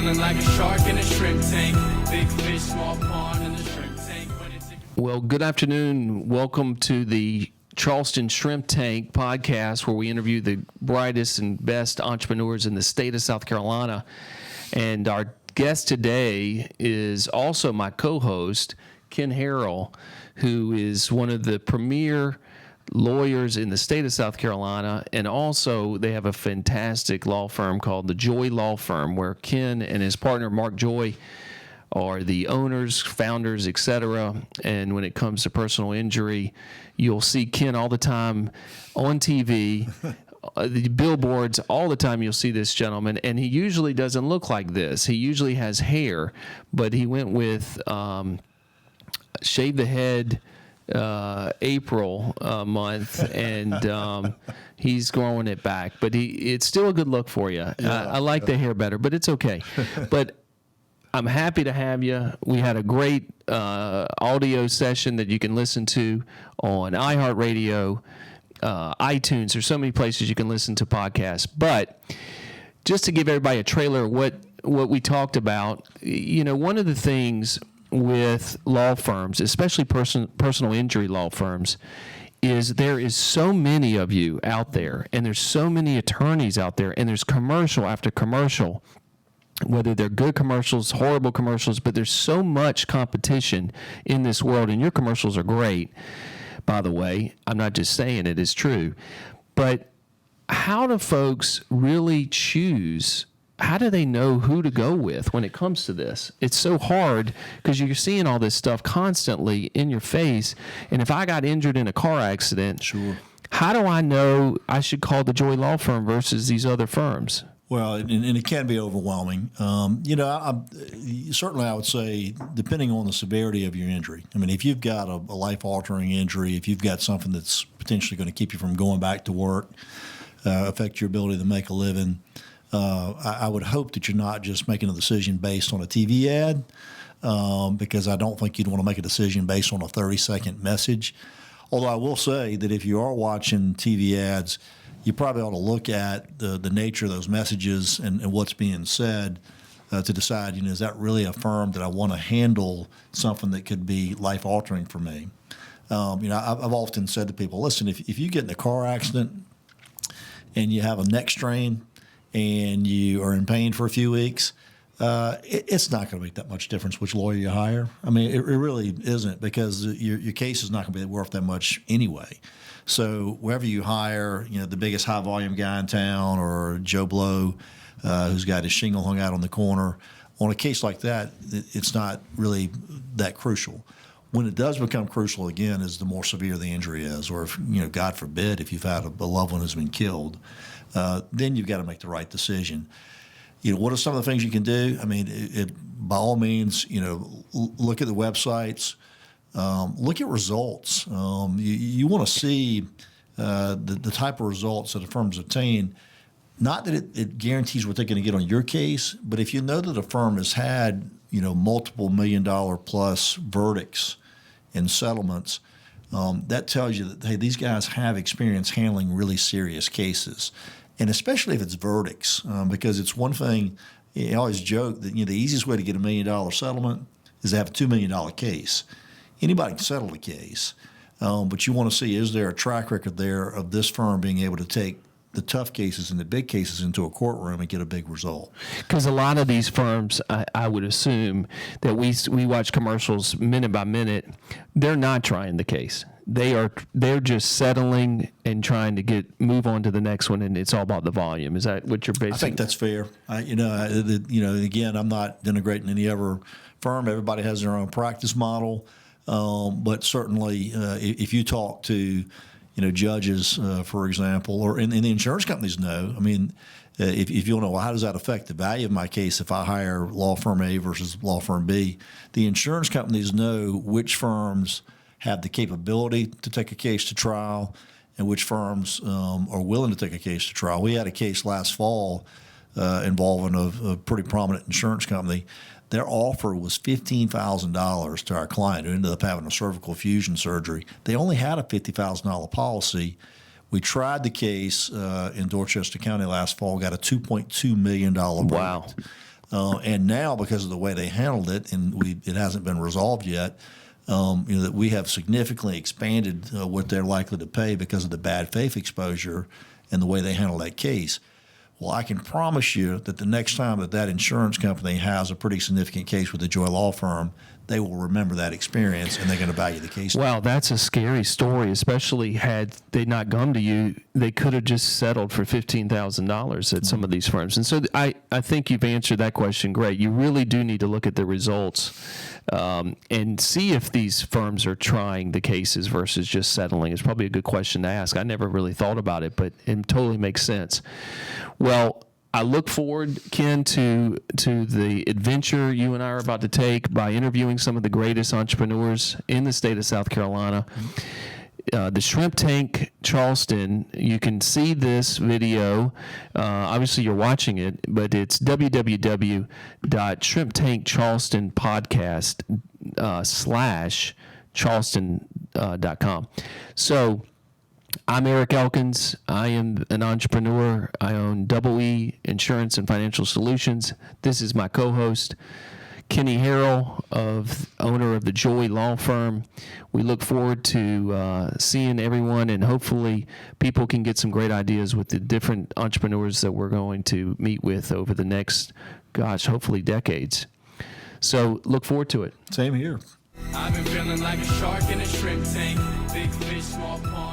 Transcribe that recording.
Feeling like a shark in a shrimp tank. Big fish, small pond in the shrimp tank. Well, good afternoon. Welcome to the Charleston Shrimp Tank podcast, where we interview the brightest and best entrepreneurs in the state of South Carolina. And our guest today is also my co-host, Ken Harrell, who is one of the premier lawyers in the state of South Carolina, and also they have a fantastic law firm called the Joye Law Firm, where Ken and his partner Mark Joye are the owners, founders, etc. And when it comes to personal injury, you'll see Ken all the time on TV, the billboards all the time. You'll see this gentleman, and he usually doesn't look like this. He usually has hair, but he went with shave the head April month, and he's growing it back, but it's still a good look for you. I like the hair better, but it's okay. But I'm happy to have you. We had a great audio session that you can listen to on iHeartRadio, iTunes. There's so many places you can listen to podcasts. But just to give everybody a trailer of what we talked about, you know, one of the things with law firms, especially personal injury law firms, is there is so many of you out there, and there's so many attorneys out there, and there's commercial after commercial, whether they're good commercials, horrible commercials, but there's so much competition in this world, and your commercials are great, by the way. I'm not just saying it, it's true. But how do folks really choose? How do they know who to go with when it comes to this? It's so hard because you're seeing all this stuff constantly in your face. And if I got injured in a car accident, sure, how do I know I should call the Joye Law Firm versus these other firms? Well, and it can be overwhelming. Certainly I would say, depending on the severity of your injury. I mean, if you've got a life-altering injury, if you've got something that's potentially going to keep you from going back to work, affect your ability to make a living, I would hope that you're not just making a decision based on a TV ad, because I don't think you'd want to make a decision based on a 30-second message. Although I will say that if you are watching TV ads, you probably ought to look at the nature of those messages and what's being said to decide, is that really a firm that I want to handle something that could be life-altering for me? I've often said to people, listen, if you get in a car accident and you have a neck strain, and you are in pain for a few weeks, it's not going to make that much difference which lawyer you hire. I mean, it really isn't, because your case is not going to be worth that much anyway. So wherever you hire, the biggest high-volume guy in town, or Joe Blow who's got his shingle hung out on the corner, on a case like that, it's not really that crucial. When it does become crucial, again, is the more severe the injury is, or if, God forbid, if you've had a loved one who's been killed, then you've got to make the right decision. What are some of the things you can do? I mean, by all means, look at the websites, look at results. You want to see the type of results that a firm's obtained. Not that it guarantees what they're going to get on your case, but if you know that a firm has had multiple $1 million plus verdicts and settlements, that tells you that, hey, these guys have experience handling really serious cases. And especially if it's verdicts, because it's one thing, I always joke that the easiest way to get a $1 million settlement is to have a $2 million case. Anybody can settle the case, but you want to see, is there a track record there of this firm being able to take the tough cases and the big cases into a courtroom and get a big result? Because a lot of these firms, I would assume that we watch commercials minute by minute, they're not trying the case. They're just settling and trying to move on to the next one, and it's all about the volume. Is that what you're basically? I think that's fair. Again, I'm not denigrating any other firm. Everybody has their own practice model, but certainly if you talk to judges, for example, and the insurance companies know. I mean, if you want to know, well, how does that affect the value of my case if I hire law firm A versus law firm B? The insurance companies know which firms have the capability to take a case to trial and which firms are willing to take a case to trial. We had a case last fall involving a pretty prominent insurance company. Their offer was $15,000 to our client who ended up having a cervical fusion surgery. They only had a $50,000 policy. We tried the case in Dorchester County last fall, got a $2.2 million verdict. Wow. And now, because of the way they handled it, and it hasn't been resolved yet, that we have significantly expanded what they're likely to pay because of the bad faith exposure and the way they handle that case. Well, I can promise you that the next time that insurance company has a pretty significant case with the Joye Law Firm, they will remember that experience and they're going to value the case. Wow, that's a scary story, especially had they not come to you. They could have just settled for $15,000 at some of these firms. And so I think you've answered that question great. You really do need to look at the results and see if these firms are trying the cases versus just settling. It's probably a good question to ask. I never really thought about it, but it totally makes sense. Well, I look forward, Ken, to the adventure you and I are about to take by interviewing some of the greatest entrepreneurs in the state of South Carolina. The Shrimp Tank Charleston, you can see this video. Obviously, you're watching it, but it's www.shrimptankcharleston.com/charleston.com. So I'm Eric Elkins. I am an entrepreneur. I own Double E Insurance and Financial Solutions. This is my co-host, Kenny Harrell, owner of the Joye Law Firm. We look forward to seeing everyone, and hopefully people can get some great ideas with the different entrepreneurs that we're going to meet with over the next, hopefully decades. So look forward to it. Same here. I've been feeling like a shark in a shrimp tank. Big fish, small pond.